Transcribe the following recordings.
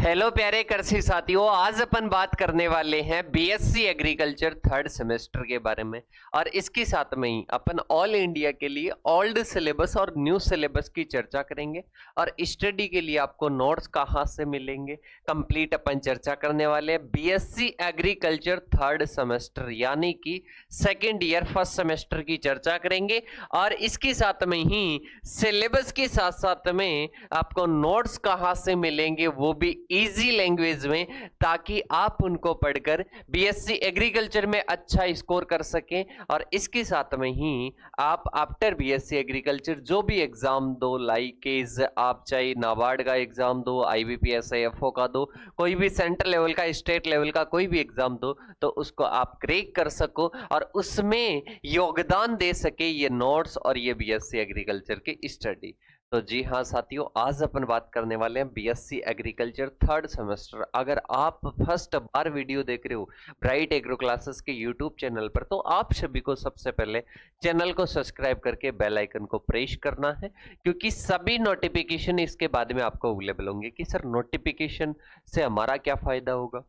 Hello प्यारे कृषि साथियों, आज अपन बात करने वाले हैं बीएससी एग्रीकल्चर थर्ड सेमेस्टर के बारे में। और इसके साथ में ही अपन ऑल इंडिया के लिए ओल्ड सिलेबस और न्यू सिलेबस की चर्चा करेंगे। और स्टडी के लिए आपको नोट्स कहाँ से मिलेंगे, कंप्लीट अपन चर्चा करने वाले हैं। बीएससी एग्रीकल्चर थर्ड सेमेस्टर यानी कि सेकेंड ईयर फर्स्ट सेमेस्टर की चर्चा करेंगे। और इसके साथ में ही सिलेबस के साथ साथ में आपको नोट्स कहाँ से मिलेंगे वो भी इजी लैंग्वेज में, ताकि आप उनको पढ़कर बीएससी एग्रीकल्चर में अच्छा स्कोर कर सकें। और इसके साथ में ही आप आफ्टर बीएससी एग्रीकल्चर जो भी एग्जाम दो, लाइक आप चाहे नाबार्ड का एग्जाम दो, आईबीपीएस एफओ का दो, कोई भी सेंट्रल लेवल का, स्टेट लेवल का कोई भी एग्जाम दो, तो उसको आप क्रैक कर सको और उसमें योगदान दे सके ये नोट्स और ये बीएससी एग्रीकल्चर की स्टडी। तो जी हाँ साथियों, आज अपन बात करने वाले हैं बीएससी एग्रीकल्चर थर्ड सेमेस्टर। अगर आप फर्स्ट बार वीडियो देख रहे हो ब्राइट एग्रो क्लासेस के यूट्यूब चैनल पर, तो आप सभी को सबसे पहले चैनल को सब्सक्राइब करके बेल आइकन को प्रेस करना है, क्योंकि सभी नोटिफिकेशन इसके बाद में आपको अवेलेबल होंगे। कि सर नोटिफिकेशन से हमारा क्या फायदा होगा?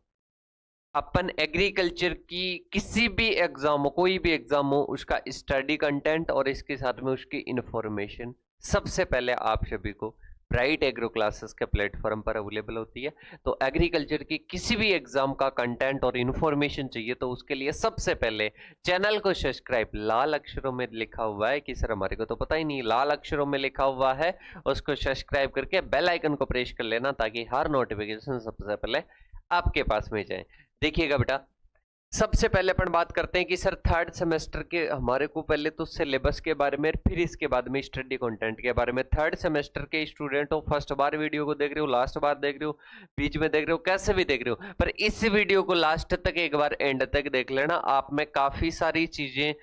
अपन एग्रीकल्चर की किसी भी एग्जाम हो, कोई भी एग्जाम हो, उसका स्टडी कंटेंट और इसके साथ में उसकी इंफॉर्मेशन सबसे पहले आप सभी को ब्राइट एग्रो क्लासेस के प्लेटफॉर्म पर अवेलेबल होती है। तो एग्रीकल्चर की किसी भी एग्जाम का कंटेंट और इंफॉर्मेशन चाहिए तो उसके लिए सबसे पहले चैनल को सब्सक्राइब, लाल अक्षरों में लिखा हुआ है कि सर हमारे को तो पता ही नहीं, लाल अक्षरों में लिखा हुआ है, उसको सब्सक्राइब करके बेल आइकन को प्रेस कर लेना, ताकि हर नोटिफिकेशन सबसे पहले आपके पास में जाए। देखिएगा बेटा, सबसे पहले अपन बात करते हैं कि सर थर्ड सेमेस्टर के हमारे को पहले तो सिलेबस के बारे में, फिर इसके बाद में स्टडी कंटेंट के बारे में। थर्ड सेमेस्टर के स्टूडेंट हो, फर्स्ट बार वीडियो को देख रहे हो, लास्ट बार देख रहे हो, बीच में देख रहे हो, कैसे भी देख रहे हो, पर इस वीडियो को लास्ट तक एक बार एंड तक देख लेना। आप में काफी सारी चीजें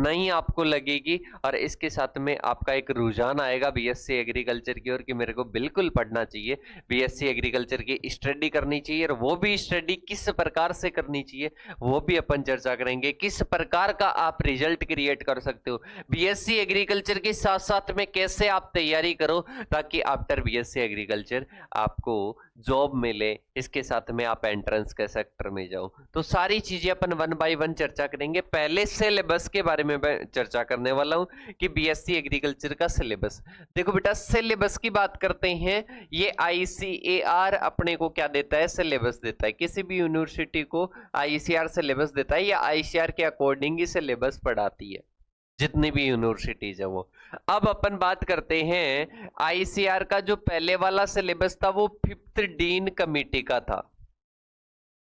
नई आपको लगेगी और इसके साथ में आपका एक रुझान आएगा बीएससी एग्रीकल्चर की ओर कि मेरे को बिल्कुल पढ़ना चाहिए, बीएससी एग्रीकल्चर की स्टडी करनी चाहिए। और वो भी स्टडी किस प्रकार से करनी चाहिए वो भी अपन चर्चा करेंगे। किस प्रकार का आप रिजल्ट क्रिएट कर सकते हो बीएससी एग्रीकल्चर के साथ साथ में, कैसे आप तैयारी करो ताकि आफ्टर बीएससी एग्रीकल्चर आपको जॉब मिले, इसके साथ में आप एंट्रेंस के सेक्टर में जाओ। तो सारी चीजें अपन वन बाय वन चर्चा करेंगे। पहले सिलेबस के बारे में मैं चर्चा करने वाला हूं कि बीएससी एग्रीकल्चर का सिलेबस। देखो बेटा, सिलेबस की बात करते हैं, ये आईसीएआर अपने को क्या देता है? सिलेबस देता है। किसी भी यूनिवर्सिटी को आईसीआर सिलेबस देता है या आईसीआर के अकॉर्डिंग ही सिलेबस पढ़ाती है, जितनी भी यूनिवर्सिटीज है वो। अब अपन बात करते हैं आईसीआर का जो पहले वाला सिलेबस था वो फिफ्थ डीन कमेटी का था।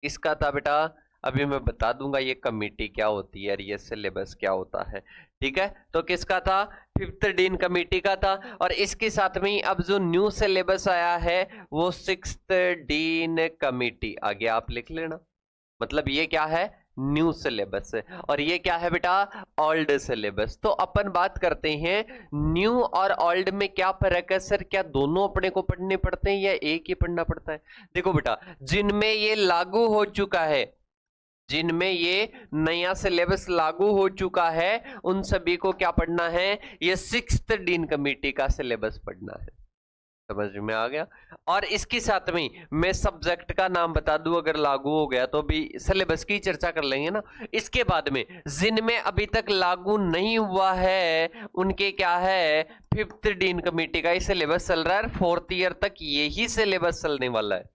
इसका था बेटा, अभी मैं बता दूंगा ये कमेटी क्या होती है और ये सिलेबस क्या होता है। ठीक है, तो किसका था? फिफ्थ डीन कमेटी का था। और इसके साथ में ही अब जो न्यू सिलेबस आया है वो सिक्स्थ डीन कमेटी आ गया, आप लिख लेना। मतलब ये क्या है? न्यू सिलेबस है। और ये क्या है बेटा? Old syllabus. तो अपन बात करते हैं न्यू और ओल्ड में क्या फर्क है सर? क्या दोनों अपने को पढ़ने पड़ते हैं या एक ही पढ़ना पड़ता है? देखो बेटा, जिनमें ये लागू हो चुका है, जिनमें ये नया सिलेबस लागू हो चुका है, उन सभी को क्या पढ़ना है? ये सिक्स्थ डीन कमेटी का सिलेबस पढ़ना है। समझ में आ गया? और इसके साथ में मैं सब्जेक्ट का नाम बता दूं, अगर लागू हो गया तो भी सिलेबस की चर्चा कर लेंगे ना। इसके बाद में जिनमें अभी तक लागू नहीं हुआ है उनके क्या है? फिफ्थ डीन कमेटी का ही सिलेबस चल रहा है। फोर्थ ईयर तक यही सिलेबस चलने वाला है,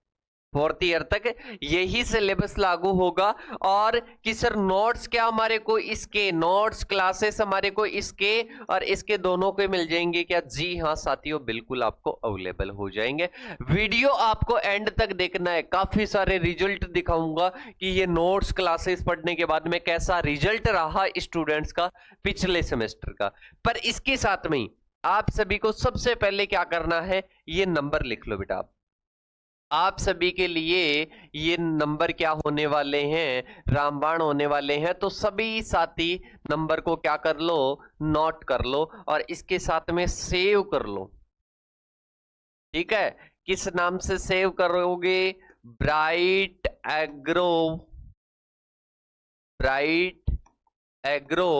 फोर्थ ईयर तक यही सिलेबस लागू होगा। और कि सर नोट्स क्या हमारे को इसके, नोट्स क्लासेस हमारे को इसके और इसके दोनों के मिल जाएंगे क्या? जी हाँ साथियों, बिल्कुल आपको अवेलेबल हो जाएंगे। वीडियो आपको एंड तक देखना है, काफी सारे रिजल्ट दिखाऊंगा कि ये नोट्स क्लासेस पढ़ने के बाद में कैसा रिजल्ट रहा स्टूडेंट्स का पिछले सेमेस्टर का। पर इसके साथ में आप सभी को सबसे पहले क्या करना है, ये नंबर लिख लो बेटा। आप सभी के लिए ये नंबर क्या होने वाले हैं? रामबाण होने वाले हैं। तो सभी साथी नंबर को क्या कर लो? नोट कर लो और इसके साथ में सेव कर लो। ठीक है, किस नाम से सेव करोगे? Bright agro, bright agro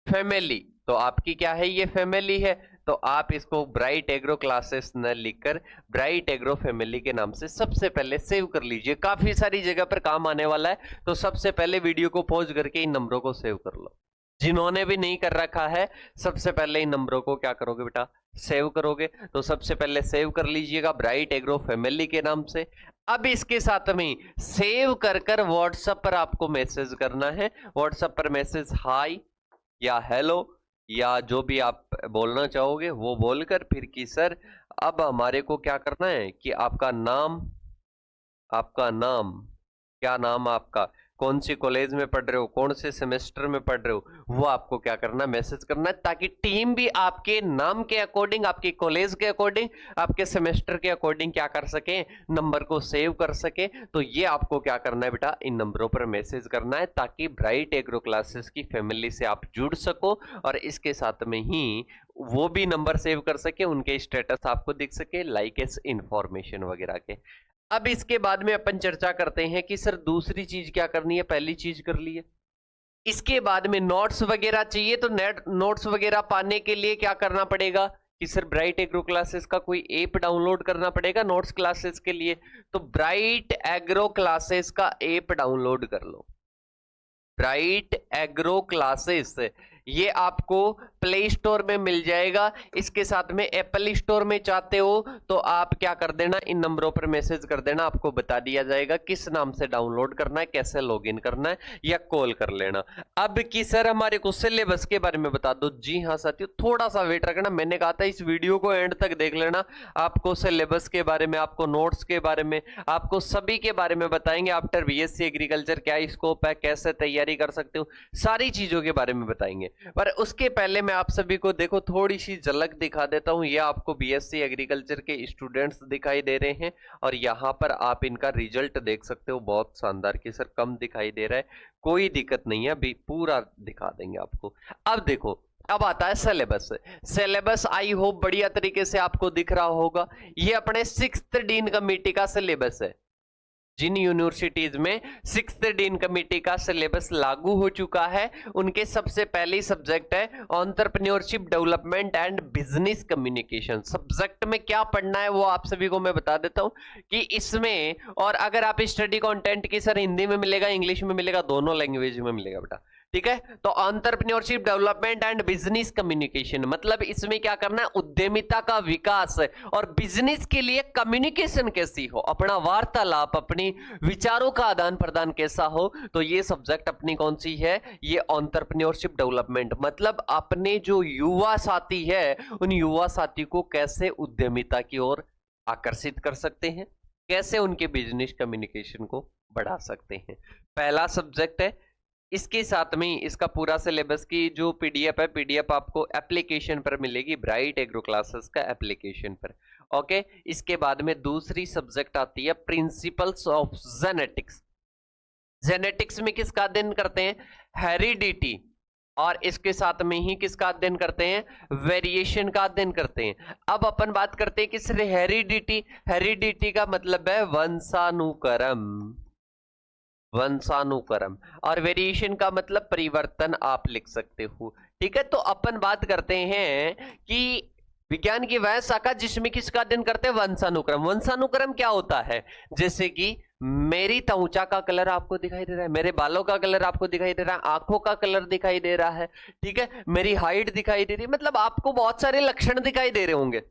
family. तो आपकी क्या है? ये फैमिली है। तो आप इसको ब्राइट एग्रो क्लासेस न लिखकर ब्राइट एग्रो फैमिली के नाम से सबसे पहले सेव कर लीजिए। काफी सारी जगह पर काम आने वाला है, तो सबसे पहले वीडियो को पॉज करके इन नंबरों को सेव कर लो। जिन्होंने भी नहीं कर रखा है, सबसे पहले इन नंबरों को क्या करोगे बेटा, सेव करोगे। तो सबसे पहले सेव कर लीजिएगा ब्राइट एग्रो फैमिली के नाम से। अब इसके साथ में सेव कर कर व्हाट्सएप पर आपको मैसेज करना है। व्हाट्सएप पर मैसेज हाय या हेलो या जो भी आप बोलना चाहोगे वो बोलकर फिर कि सर अब हमारे को क्या करना है कि आपका नाम क्या नाम आपका, कौन सी कॉलेज में पढ़ रहे हो, कौन से सेमेस्टर में पढ़ रहे हो, वो आपको क्या करना है, मैसेज करना है, ताकि टीम भी आपके नाम के अकॉर्डिंग, आपके कॉलेज के अकॉर्डिंग, आपके सेमेस्टर के अकॉर्डिंग क्या कर सके, नंबर को सेव कर सके। तो ये आपको क्या करना है बेटा, इन नंबरों पर मैसेज करना है ताकि ब्राइट एग्रो क्लासेस की फैमिली से आप जुड़ सको और इसके साथ में ही वो भी नंबर सेव कर सके, उनके स्टेटस आपको दिख सके, लाइक एस इंफॉर्मेशन वगैरह के। अब इसके बाद में अपन चर्चा करते हैं कि सर दूसरी चीज क्या करनी है। पहली चीज कर ली है, इसके बाद में नोट्स वगैरह चाहिए। तो नोट्स वगैरह पाने के लिए क्या करना पड़ेगा कि सर ब्राइट एग्रो क्लासेस का कोई ऐप डाउनलोड करना पड़ेगा नोट्स क्लासेस के लिए। तो ब्राइट एग्रो क्लासेस का ऐप डाउनलोड कर लो। ब्राइट एग्रो क्लासेस ये आपको प्ले स्टोर में मिल जाएगा। इसके साथ में एप्पल स्टोर में चाहते हो तो आप क्या कर देना, इन नंबरों पर मैसेज कर देना, आपको बता दिया जाएगा किस नाम से डाउनलोड करना है, कैसे लॉगिन करना है, या कॉल कर लेना। अब कि सर हमारे को सिलेबस के बारे में बता दो। जी हाँ साथियों, थोड़ा सा वेट रखना। मैंने कहा था इस वीडियो को एंड तक देख लेना, आपको सिलेबस के बारे में, आपको नोट्स के बारे में, आपको सभी के बारे में बताएंगे। आफ्टर बीएससी एग्रीकल्चर क्या स्कोप है, कैसे तैयारी कर सकते हो, सारी चीजों के बारे में बताएंगे। पर उसके पहले मैं आप सभी को देखो थोड़ी सी झलक दिखा देता हूं। ये आपको बीएससी एग्रीकल्चर के स्टूडेंट्स दिखाई दे रहे हैं और यहां पर आप इनका रिजल्ट देख सकते हो, बहुत शानदार। कि सर कम दिखाई दे रहा है, कोई दिक्कत नहीं है, अभी पूरा दिखा देंगे आपको। अब देखो, अब आता है सिलेबस। सिलेबस आई होप बढ़िया तरीके से आपको दिख रहा होगा। ये अपने 6th डीन कमेटी का सिलेबस है। जिन यूनिवर्सिटीज में 6th डीन कमेटी का सिलेबस लागू हो चुका है, उनके सबसे पहली सब्जेक्ट है entrepreneurship development and business communication. Subject में क्या पढ़ना है वो आप सभी को मैं बता देता हूं कि इसमें, और अगर आप स्टडी कंटेंट की सर हिंदी में मिलेगा, इंग्लिश में मिलेगा, दोनों लैंग्वेज में मिलेगा बेटा, ठीक है। तो entrepreneurship development and business communication मतलब इसमें क्या करना है, उद्यमिता का विकास और बिजनेस के लिए कम्युनिकेशन कैसी हो, अपना वार्तालाप, अपनी विचारों का आदान प्रदान कैसा हो। तो ये सब्जेक्ट अपनी कौन सी है, ये एंटरप्रेन्योरशिप डेवलपमेंट। मतलब अपने जो युवा साथी है, उन युवा साथी को कैसे उद्यमिता की ओर आकर्षित कर सकते हैं, कैसे उनके बिजनेस कम्युनिकेशन को बढ़ा सकते हैं, पहला सब्जेक्ट है। इसके साथ में इसका पूरा सिलेबस की जो पीडीएफ है, पीडीएफ आपको एप्लीकेशन पर मिलेगी, ब्राइट एग्रो क्लासेस का एप्लीकेशन पर। ओके, इसके बाद में दूसरी सब्जेक्ट आती है प्रिंसिपल्स ऑफ जेनेटिक्स। जेनेटिक्स में किसका अध्ययन करते हैं, हेरिडिटी, और इसके साथ में ही किसका अध्ययन करते हैं, वेरिएशन का अध्ययन करते हैं। अब अपन बात करते हैं कि सिर्फ हेरिडिटी, हेरिडिटी का मतलब है वंशानुक्रम, वंशानुक्रम, और वेरिएशन का मतलब परिवर्तन आप लिख सकते हो, ठीक है। तो अपन बात करते हैं कि विज्ञान की वह शाखा जिसमें किसका अध्ययन करते हैं, वंशानुक्रम। वंशानुक्रम क्या होता है, जैसे कि मेरी त्वचा का कलर आपको दिखाई दे रहा है, मेरे बालों का कलर आपको दिखाई दे रहा है, आंखों का कलर दिखाई दे रहा है, ठीक है, मेरी हाइट दिखाई दे रही है, मतलब आपको बहुत सारे लक्षण दिखाई दे रहे होंगे,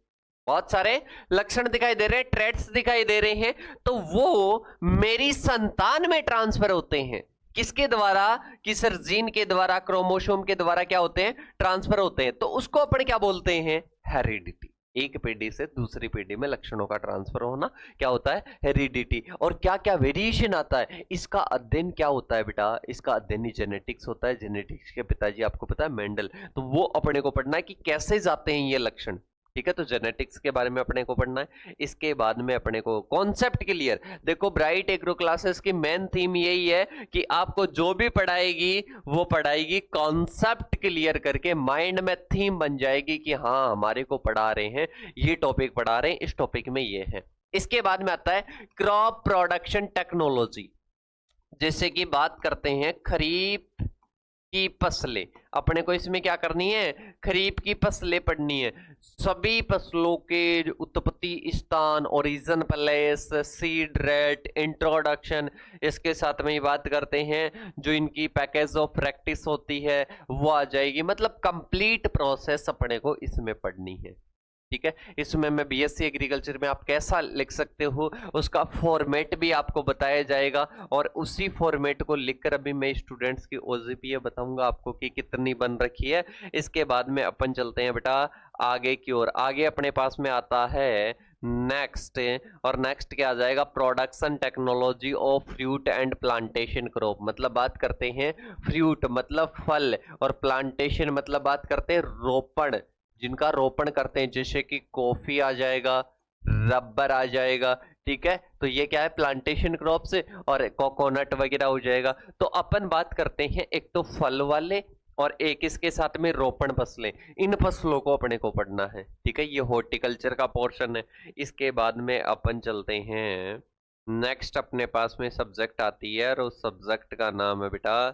बहुत सारे लक्षण दिखाई दे रहे हैं, ट्रेट्स दिखाई दे रहे हैं। तो वो मेरी संतान में ट्रांसफर होते हैं, किसके द्वारा, कि सर जीन के द्वारा, क्रोमोसोम के द्वारा क्या होते हैं, ट्रांसफर होते हैं। तो उसको अपन क्या बोलते हैं, हेरिडिटी। एक पीढ़ी से दूसरी पीढ़ी में लक्षणों का ट्रांसफर होना क्या होता है, हेरिडिटी। और क्या क्या वेरिएशन आता है, इसका अध्ययन क्या होता है बेटा, इसका अध्ययन ही जेनेटिक्स होता है। जेनेटिक्स के पिताजी आपको पता है मेंडल, तो वो अपने को पढ़ना है कि कैसे जाते हैं ये लक्षण, ठीक है। तो जेनेटिक्स के बारे में अपने को पढ़ना है। इसके बाद में अपने को कॉन्सेप्ट क्लियर। देखो ब्राइट एग्रो क्लासेस की मेन थीम यही है कि आपको जो भी पढ़ाएगी वो पढ़ाएगी कॉन्सेप्ट क्लियर करके, माइंड में थीम बन जाएगी कि हाँ हमारे को पढ़ा रहे हैं, ये टॉपिक पढ़ा रहे हैं, इस टॉपिक में ये है। इसके बाद में आता है क्रॉप प्रोडक्शन टेक्नोलॉजी। जैसे कि बात करते हैं खरीफ की फसलें, अपने को इसमें क्या करनी है, खरीफ की फसलें पढ़नी है। सभी फसलों के उत्पत्ति स्थान, origin place, seed rate, introduction, इसके साथ में ही बात करते हैं जो इनकी पैकेज ऑफ प्रैक्टिस होती है वो आ जाएगी। मतलब कंप्लीट प्रोसेस अपने को इसमें पढ़नी है, ठीक है। इसमें मैं बीएससी एग्रीकल्चर में आप कैसा लिख सकते हो उसका फॉर्मेट भी आपको बताया जाएगा, और उसी फॉर्मेट को लिखकर अभी मैं स्टूडेंट्स की ओजीपीए बताऊंगा आपको कि कितनी बन रखी है। इसके बाद में अपन चलते हैं बेटा आगे की ओर। आगे अपने पास में आता है नेक्स्ट, और नेक्स्ट क्या आ जाएगा, production technology of fruit and plantation crop. मतलब बात करते हैं फ्रूट मतलब फल, और प्लांटेशन मतलब बात करते हैं रोपण, जिनका रोपण करते हैं, जैसे कि कॉफी आ जाएगा, रबर आ जाएगा, ठीक है। तो ये क्या है, प्लांटेशन क्रॉप्स, और कोकोनट वगैरह हो जाएगा। तो अपन बात करते हैं एक तो फल वाले और एक इसके साथ में रोपण फसलें, इन फसलों को अपने को पढ़ना है, ठीक है। ये हॉर्टिकल्चर का पोर्शन है। इसके बाद में अपन चलते हैं नेक्स्ट, अपने पास में सब्जेक्ट आती है, और उस सब्जेक्ट का नाम है बेटा,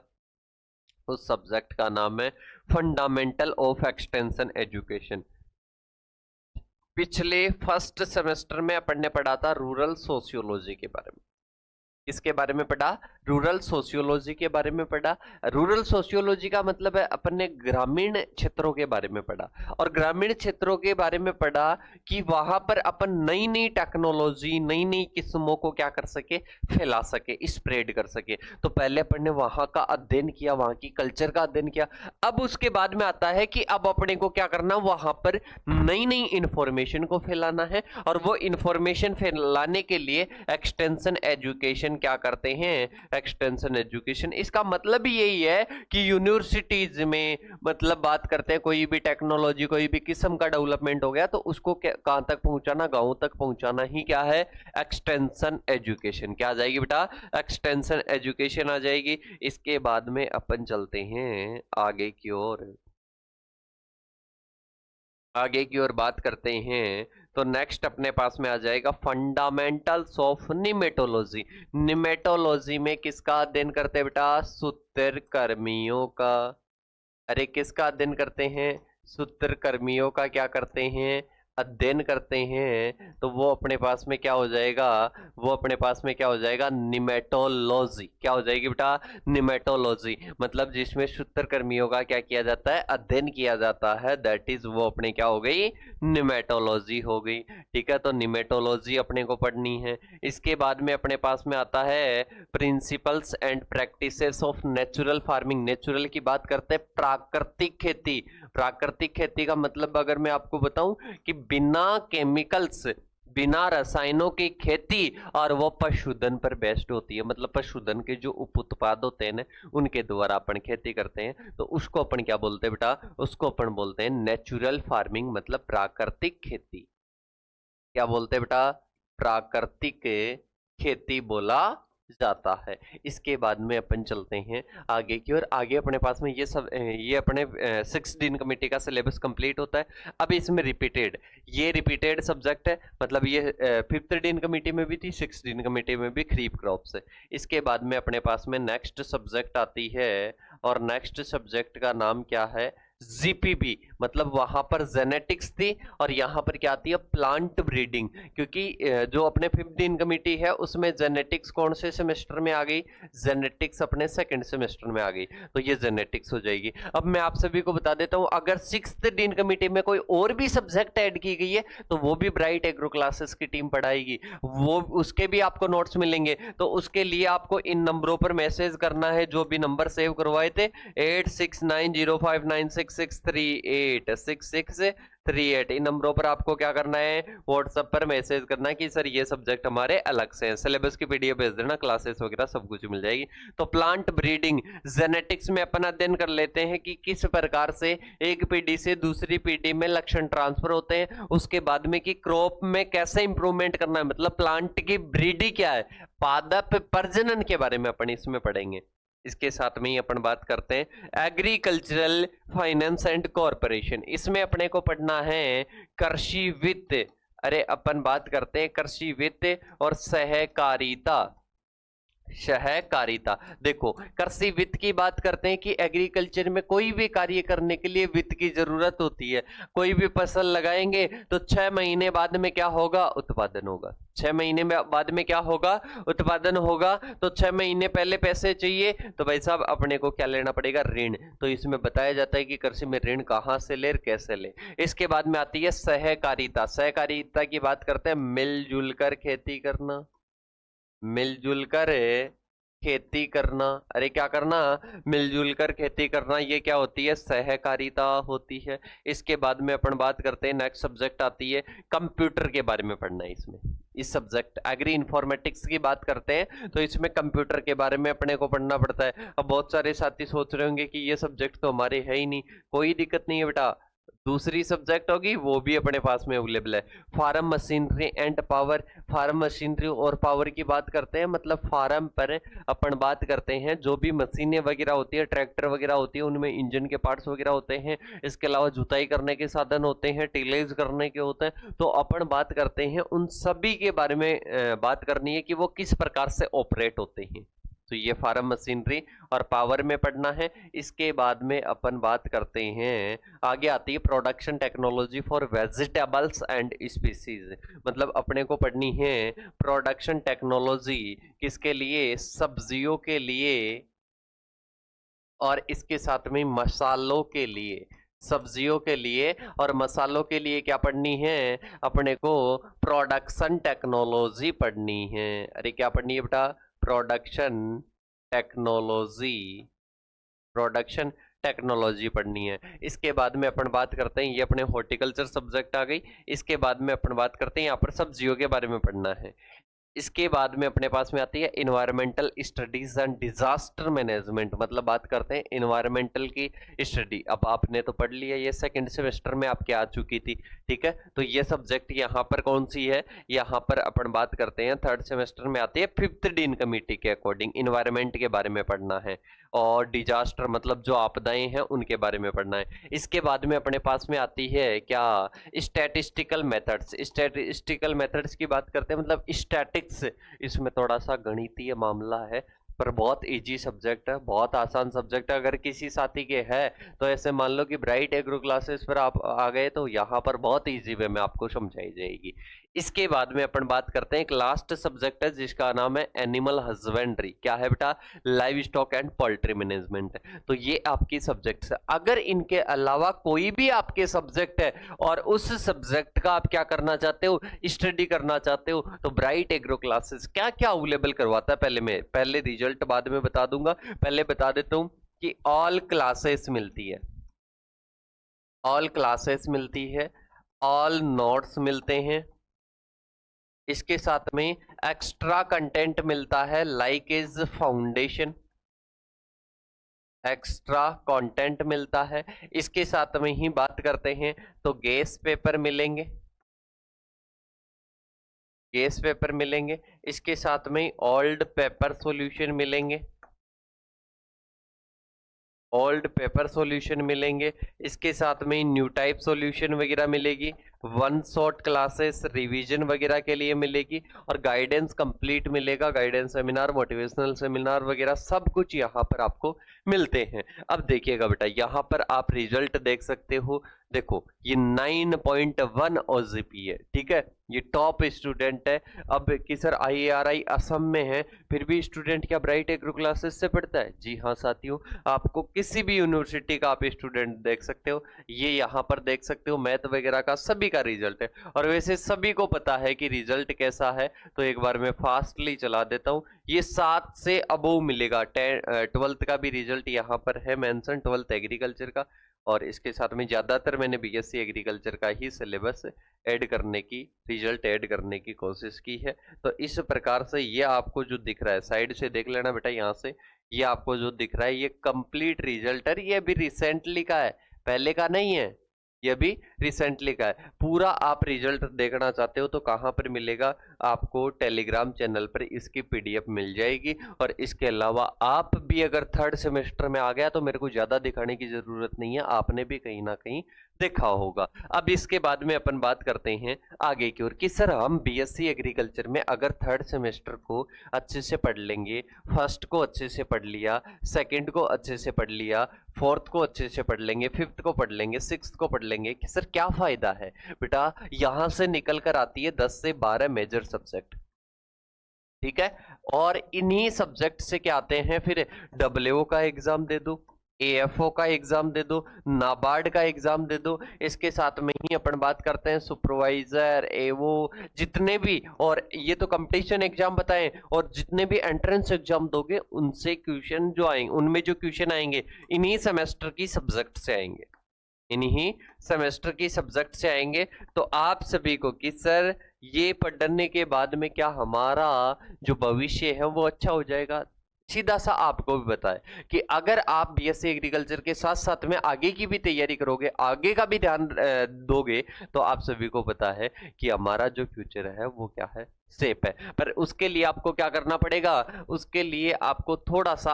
उस सब्जेक्ट का नाम है फंडामेंटल ऑफ एक्सटेंशन एजुकेशन। पिछले फर्स्ट सेमेस्टर में अपन ने पढ़ा था रूरल सोशियोलॉजी के बारे में। इसके बारे में पढ़ा, रूरल सोशियोलॉजी के बारे में पढ़ा। रूरल सोशियोलॉजी का मतलब है अपन ने ग्रामीण क्षेत्रों के बारे में पढ़ा, और ग्रामीण क्षेत्रों के बारे में पढ़ा कि वहां पर अपन नई नई टेक्नोलॉजी, नई नई किस्मों को क्या कर सके, फैला सके, स्प्रेड कर सके। तो पहले अपन ने वहां का अध्ययन किया, वहां की कल्चर का अध्ययन किया। अब उसके बाद में आता है कि अब अपने को क्या करना, वहां पर नई नई इंफॉर्मेशन को फैलाना है, और वो इंफॉर्मेशन फैलाने के लिए एक्सटेंशन एजुकेशन क्या करते हैं, एक्सटेंशन एजुकेशन। इसका मतलब ही यही है कि यूनिवर्सिटीज में, मतलब बात करते हैं कोई भी टेक्नोलॉजी, कोई भी किस्म का डेवलपमेंट हो गया तो उसको कहां तक पहुंचाना, गांव तक पहुंचाना ही क्या है, एक्सटेंशन एजुकेशन। क्या आ जाएगी बेटा, एक्सटेंशन एजुकेशन आ जाएगी। इसके बाद में अपन चलते हैं आगे की ओर, आगे की ओर बात करते हैं। तो नेक्स्ट अपने पास में आ जाएगा फंडामेंटल्स ऑफ निमेटोलॉजी। निमेटोलॉजी में किसका अध्ययन करते हैं बेटा, सूत्रकृमियों का। अरे किसका अध्ययन करते हैं, सूत्रकृमियों का क्या करते हैं, अध्ययन करते हैं। तो वो अपने पास में क्या हो जाएगा, वो अपने पास में क्या हो जाएगा, निमेटोलॉजी। क्या हो जाएगी बेटा, निमेटोलॉजी। मतलब जिसमें सूत्रकृमियों का क्या किया जाता है, अध्ययन किया जाता है, दैट इज वो अपने क्या हो गई, निमेटोलॉजी हो गई, ठीक है। तो निमेटोलॉजी अपने को पढ़नी है। इसके बाद में अपने पास में आता है principles and practices of natural farming. Natural की बात करते हैं, प्राकृतिक खेती। प्राकृतिक खेती का मतलब अगर मैं आपको बताऊं कि बिना केमिकल्स, बिना रसायनों की खेती, और वो पशुधन पर बेस्ड होती है। मतलब पशुधन के जो उप उत्पाद होते हैं ना, उनके द्वारा अपन खेती करते हैं, तो उसको अपन क्या बोलते हैं बेटा, उसको अपन बोलते हैं नेचुरल फार्मिंग, मतलब प्राकृतिक खेती। क्या बोलते हैं बेटा, प्राकृतिक खेती बोला जाता है। इसके बाद में अपन चलते हैं आगे की ओर। आगे अपने पास में ये सब, ये अपने 6 दिन कमेटी का सिलेबस कंप्लीट होता है। अब इसमें रिपीटेड, ये रिपीटेड सब्जेक्ट है, मतलब ये 5th दिन कमेटी में भी थी, 6 दिन कमेटी में भी, खरीफ क्रॉप्स है। इसके बाद में अपने पास में नेक्स्ट सब्जेक्ट आती है, और नेक्स्ट सब्जेक्ट का नाम क्या है, जीपीबी। मतलब वहां पर जेनेटिक्स थी, और यहां पर क्या आती है, प्लांट ब्रीडिंग। क्योंकि जो अपने 5th दिन कमेटी है उसमें जेनेटिक्स कौन से सेमेस्टर में आ गई, जेनेटिक्स अपने 2nd सेमेस्टर में आ गई, तो ये जेनेटिक्स हो जाएगी। अब मैं आप सभी को बता देता हूं, अगर 6th दिन कमेटी में कोई और भी सब्जेक्ट ऐड की गई है तो वो भी ब्राइट एग्रो क्लासेस की टीम पढ़ाएगी, वो उसके भी आपको नोट्स मिलेंगे। तो उसके लिए आपको इन नंबरों पर मैसेज करना है, जो भी नंबर सेव करवाए थे, 8690596638 इन नंबरों पर आपको क्या करना है, व्हाट्सएप पर मैसेज करना है कि सर ये सब्जेक्ट हमारे अलग से हैं, सिलेबस की पीडीएफ भेज देना, क्लासेस वगैरह सब कुछ मिल जाएगी। तो प्लांट ब्रीडिंग, जेनेटिक्स में अपन अध्ययन कर लेते हैं कि किस प्रकार से एक पीढ़ी से दूसरी पीढ़ी में लक्षण ट्रांसफर होते हैं। उसके बाद में कि क्रॉप में कैसे इंप्रूवमेंट करना है, मतलब प्लांट की ब्रीडिंग क्या है, पादप प्रजनन के बारे में अपन इसमें पढ़ेंगे। इसके साथ में ही अपन बात करते हैं एग्रीकल्चरल फाइनेंस एंड कॉरपोरेशन। इसमें अपने को पढ़ना है कृषि वित्त। अरे अपन बात करते हैं कृषि वित्त और सहकारिता। सहकारिता। देखो, कृषि वित्त की बात करते हैं कि एग्रीकल्चर में कोई भी कार्य करने के लिए वित्त की जरूरत होती है। कोई भी फसल लगाएंगे तो 6 महीने बाद में क्या होगा? उत्पादन होगा। 6 महीने बाद में क्या होगा? उत्पादन होगा। तो 6 महीने पहले पैसे चाहिए, तो भाई साहब अपने को क्या लेना पड़ेगा? ऋण। तो इसमें बताया जाता है कि कृषि में ऋण कहाँ से ले, कैसे ले। इसके बाद में आती है सहकारिता। सहकारिता की बात करते हैं मिलजुल कर खेती करना, मिलजुल कर खेती करना। अरे क्या करना? मिलजुल कर खेती करना। ये क्या होती है? सहकारिता होती है। इसके बाद में अपन बात करते हैं, नेक्स्ट सब्जेक्ट आती है कंप्यूटर के बारे में पढ़ना है इसमें। इस सब्जेक्ट एग्री इंफॉर्मेटिक्स की बात करते हैं तो इसमें कंप्यूटर के बारे में अपने को पढ़ना पड़ता है। अब बहुत सारे साथी सोच रहे होंगे कि ये सब्जेक्ट तो हमारे है ही नहीं। कोई दिक्कत नहीं है बेटा, दूसरी सब्जेक्ट होगी वो भी अपने पास में अवेलेबल है। Farm machinery and power. Farm machinery और पावर की बात करते हैं, मतलब फार्म पर अपन बात करते हैं जो भी मशीनें वगैरह होती है, ट्रैक्टर वगैरह होती है, उनमें इंजन के पार्ट्स वगैरह होते हैं। इसके अलावा जुताई करने के साधन होते हैं, टिलेज करने के होते हैं। तो अपन बात करते हैं उन सभी के बारे में बात करनी है कि वो किस प्रकार से ऑपरेट होते हैं। तो ये फार्म मशीनरी और पावर में पढ़ना है। इसके बाद में अपन बात करते हैं, आगे आती है production technology for vegetables and species. मतलब अपने को पढ़नी है प्रोडक्शन टेक्नोलॉजी किसके लिए? सब्जियों के लिए और इसके साथ में मसालों के लिए। सब्जियों के लिए और मसालों के लिए क्या पढ़नी है? अपने को प्रोडक्शन टेक्नोलॉजी पढ़नी है। अरे क्या पढ़नी है बेटा? प्रोडक्शन टेक्नोलॉजी, प्रोडक्शन टेक्नोलॉजी पढ़नी है। इसके बाद में अपन बात करते हैं, ये अपने हॉर्टिकल्चर सब्जेक्ट आ गई। इसके बाद में अपन बात करते हैं यहाँ पर सब्जियों के बारे में पढ़ना है। इसके बाद में अपने पास में आती है environmental studies and disaster management. मतलब बात करते हैं इन्वायरमेंटल की स्टडी। अब आपने तो पढ़ लिया, ये सेकंड सेमेस्टर में आपके आ चुकी थी, ठीक है। तो ये सब्जेक्ट यहाँ पर कौन सी है? यहाँ पर अपन बात करते हैं थर्ड सेमेस्टर में आती है फिफ्थ डीन कमेटी के अकॉर्डिंग इन्वायरमेंट के बारे में पढ़ना है। और डिजास्टर मतलब जो आपदाएं हैं उनके बारे में पढ़ना है। इसके बाद में अपने पास में आती है क्या? Statistical methods. स्टैटिस्टिकल मेथड्स की बात करते हैं, मतलब स्टैटिक्स। इसमें थोड़ा सा गणितीय मामला है पर बहुत इजी सब्जेक्ट है, बहुत आसान सब्जेक्ट है। अगर किसी साथी के है तो ऐसे मान लो कि ब्राइट एग्रो क्लासेस पर आप आ गए तो यहाँ पर बहुत इजी वे में आपको समझाई जाएगी। इसके बाद में अपन बात करते हैं एक लास्ट सब्जेक्ट है जिसका नाम है एनिमल हस्बेंड्री। क्या है बेटा? Live stock and poultry management. तो ये आपकी सब्जेक्ट्स है। अगर इनके अलावा कोई भी आपके सब्जेक्ट है और उस सब्जेक्ट का आप क्या करना चाहते हो? स्टडी करना चाहते हो, तो ब्राइट एग्रो क्लासेस क्या क्या अवेलेबल करवाता है? पहले रिजल्ट बाद में बता दूंगा, पहले बता देता हूं कि ऑल क्लासेस मिलती है, ऑल क्लासेस मिलती है, ऑल नोट्स मिलते हैं। इसके साथ में एक्स्ट्रा कंटेंट मिलता है like is foundation, extra content मिलता है। इसके साथ में ही बात करते हैं तो गेस पेपर मिलेंगे, गेस पेपर मिलेंगे। इसके साथ में ओल्ड पेपर सॉल्यूशन मिलेंगे, ओल्ड पेपर सॉल्यूशन मिलेंगे। इसके साथ में न्यू टाइप सॉल्यूशन वगैरह मिलेगी। वन शॉट क्लासेस रिवीजन वगैरह के लिए मिलेगी और गाइडेंस कंप्लीट मिलेगा। गाइडेंस सेमिनार, मोटिवेशनल सेमिनार वगैरह सब कुछ यहाँ पर आपको मिलते हैं। अब देखिएगा बेटा, यहाँ पर आप रिजल्ट देख सकते हो। देखो ये 9.1 OGP है, ठीक है। ये टॉप स्टूडेंट है। अब कि सर IARI असम में है, फिर भी स्टूडेंट क्या ब्राइट एग्रो क्लासेस से पढ़ता है? जी हाँ साथियों, आपको किसी भी यूनिवर्सिटी का आप स्टूडेंट देख सकते हो। ये यहाँ पर देख सकते हो मैथ वगैरह का सभी का रिजल्ट है। और वैसे सभी को पता है कि रिजल्ट कैसा है, तो एक बार मैं फास्टली चला देता हूँ। ये 7 से अबोव मिलेगा। 12th का भी रिजल्ट यहाँ पर है मेंशन, 12th एग्रीकल्चर का। और इसके साथ में ज्यादातर मैंने BSc एग्रीकल्चर का ही सिलेबस ऐड करने की, रिजल्ट ऐड करने की कोशिश की है। तो इस प्रकार से ये आपको जो दिख रहा है, साइड से देख लेना बेटा, यहाँ से ये आपको जो दिख रहा है ये कंप्लीट रिजल्ट है। ये अभी रिसेंटली का है, पहले का नहीं है, ये भी रिसेंटली का है। पूरा आप रिजल्ट देखना चाहते हो तो कहाँ पर मिलेगा? आपको टेलीग्राम चैनल पर इसकी पीडीएफ मिल जाएगी। और इसके अलावा आप भी अगर थर्ड सेमेस्टर में आ गया तो मेरे को ज़्यादा दिखाने की ज़रूरत नहीं है, आपने भी कहीं ना कहीं देखा होगा। अब इसके बाद में अपन बात करते हैं आगे की ओर कि सर हम बीएससी एग्रीकल्चर में अगर थर्ड सेमेस्टर को अच्छे से पढ़ लेंगे, फर्स्ट को अच्छे से पढ़ लिया, सेकंड को अच्छे से पढ़ लिया, फोर्थ को अच्छे से पढ़ लेंगे, फिफ्थ को पढ़ लेंगे, सिक्स्थ को पढ़ लेंगे, कि सर क्या फायदा है? बेटा यहां से निकल कर आती है 10 से 12 मेजर सब्जेक्ट, ठीक है। और इन्हीं सब्जेक्ट से क्या आते हैं फिर, डब्ल्यूओ का एग्जाम दे दो, एएफओ का एग्जाम दे दो, नाबार्ड का एग्जाम दे दो, इसके साथ में ही अपन बात करते हैं सुपरवाइजर, एवो, जितने भी, और ये तो कंपटीशन एग्जाम बताएं, और जितने भी एंट्रेंस एग्जाम दोगे उनसे क्वेश्चन जो आएंगे, उनमें जो क्वेश्चन आएंगे इन्हीं सेमेस्टर की सब्जेक्ट से आएंगे, इन्हीं सेमेस्टर की सब्जेक्ट से आएंगे। तो आप सभी को कि सर ये पढ़ने के बाद में क्या हमारा जो भविष्य है वो अच्छा हो जाएगा? सीधा सा आपको भी बताए कि अगर आप बीएससी एग्रीकल्चर के साथ साथ में आगे की भी तैयारी करोगे, आगे का भी ध्यान दोगे, तो आप सभी को पता है कि हमारा जो फ्यूचर है वो क्या है, सेफ है। पर उसके लिए आपको क्या करना पड़ेगा? उसके लिए आपको थोड़ा सा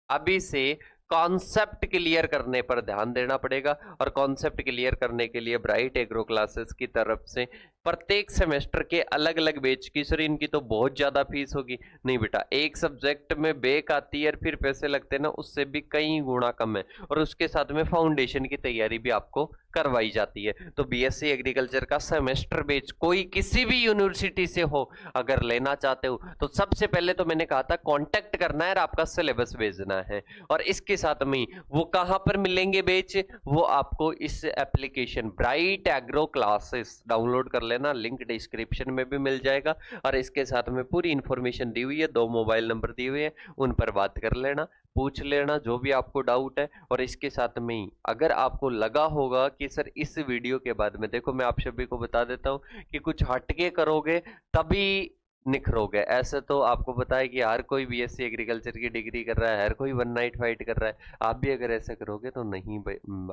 अभी से कॉन्सेप्ट क्लियर करने पर ध्यान देना पड़ेगा। और कॉन्सेप्ट क्लियर करने के लिए ब्राइट एग्रो क्लासेस की तरफ से प्रत्येक सेमेस्टर के अलग अलग बैच की, सर इनकी तो बहुत ज्यादा फीस होगी, नहीं बेटा, एक सब्जेक्ट में बैक आती है और फिर पैसे लगते हैं ना, उससे भी कई गुना कम है। और उसके साथ में फाउंडेशन की तैयारी भी आपको करवाई जाती है। तो बीएससी एग्रीकल्चर का सेमेस्टर बैच कोई किसी भी यूनिवर्सिटी से हो, अगर लेना चाहते हो तो सबसे पहले तो मैंने कहा था कांटेक्ट करना है और आपका सिलेबस भेजना है। और इसके साथ में वो कहां पर मिलेंगे बैच, वो आपको इस application bright agro classes download कर लेना, लिंक डिस्क्रिप्शन में भी मिल जाएगा। और इसके साथ में पूरी इंफॉर्मेशन दी हुई है, 2 मोबाइल नंबर दिए हुए हैं, उन पर बात कर लेना, पूछ लेना जो भी आपको डाउट है। और इसके साथ में ही अगर आपको लगा होगा कि सर इस वीडियो के बाद में, देखो मैं आप सभी को बता देता हूं कि कुछ हटके करोगे तभी निखरोगे। ऐसे तो आपको पता है कि हर कोई बीएससी एग्रीकल्चर की डिग्री कर रहा है, हर कोई वन नाइट फाइट कर रहा है, आप भी अगर ऐसा करोगे तो नहीं,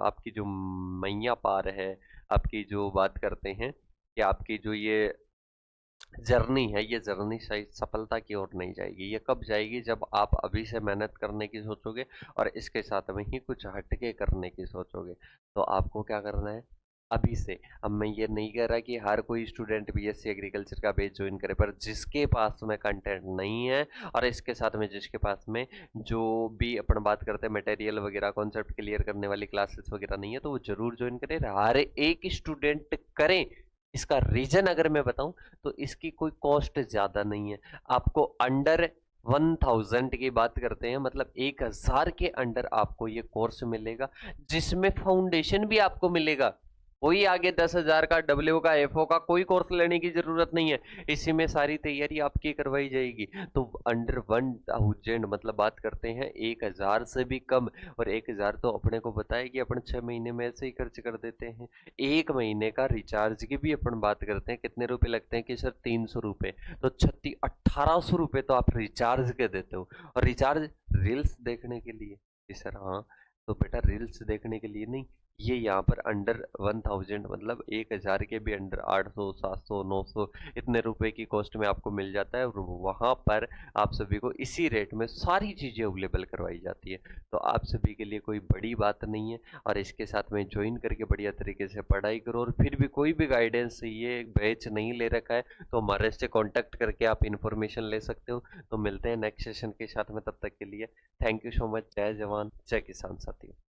आपकी जो मैया पार है, आपकी जो बात करते हैं कि आपकी जो ये जर्नी है, ये जर्नी शायद सफलता की ओर नहीं जाएगी। ये कब जाएगी? जब आप अभी से मेहनत करने की सोचोगे और इसके साथ में ही कुछ हटके करने की सोचोगे। तो आपको क्या करना है अभी से। अब मैं ये नहीं कह रहा कि हर कोई स्टूडेंट बीएससी एग्रीकल्चर का बैच ज्वाइन करे, पर जिसके पास में कंटेंट नहीं है और इसके साथ में जिसके पास में जो भी अपन बात करते हैं मटेरियल वगैरह, कॉन्सेप्ट क्लियर करने वाली क्लासेस वगैरह नहीं है, तो वो जरूर ज्वाइन करें। हर एक स्टूडेंट करें। इसका रीजन अगर मैं बताऊं तो इसकी कोई कॉस्ट ज्यादा नहीं है। आपको अंडर 1000 की बात करते हैं, मतलब 1000 के अंडर आपको ये कोर्स मिलेगा, जिसमें फाउंडेशन भी आपको मिलेगा। कोई आगे 10,000 का, डब्ल्यू का, एफओ का कोई कोर्स लेने की जरूरत नहीं है। इसी में सारी तैयारी आपकी करवाई जाएगी। तो अंडर 1000 मतलब बात करते हैं 1000 से भी कम। और 1000 तो अपने को पता है कि अपन 6 महीने में ऐसे ही खर्च कर देते हैं। 1 महीने का रिचार्ज की भी अपन बात करते हैं, कितने रुपए लगते हैं कि सर 300 रुपए, तो 1800 रुपए तो आप रिचार्ज के देते हो। और रिचार्ज रील्स देखने के लिए कि सर हाँ, तो बेटा रील्स देखने के लिए नहीं, ये यहाँ पर अंडर 1000 मतलब 1000 के भी अंडर 800, 700, 900 इतने रुपए की कॉस्ट में आपको मिल जाता है। और वहाँ पर आप सभी को इसी रेट में सारी चीज़ें अवेलेबल करवाई जाती है। तो आप सभी के लिए कोई बड़ी बात नहीं है। और इसके साथ में ज्वाइन करके बढ़िया तरीके से पढ़ाई करो। और फिर भी कोई भी गाइडेंस ये बैच नहीं ले रखा है तो हमारे से कॉन्टैक्ट करके आप इन्फॉर्मेशन ले सकते हो। तो मिलते हैं नेक्स्ट सेशन के साथ में, तब तक के लिए थैंक यू सो मच। जय जवान जय किसान साथियों।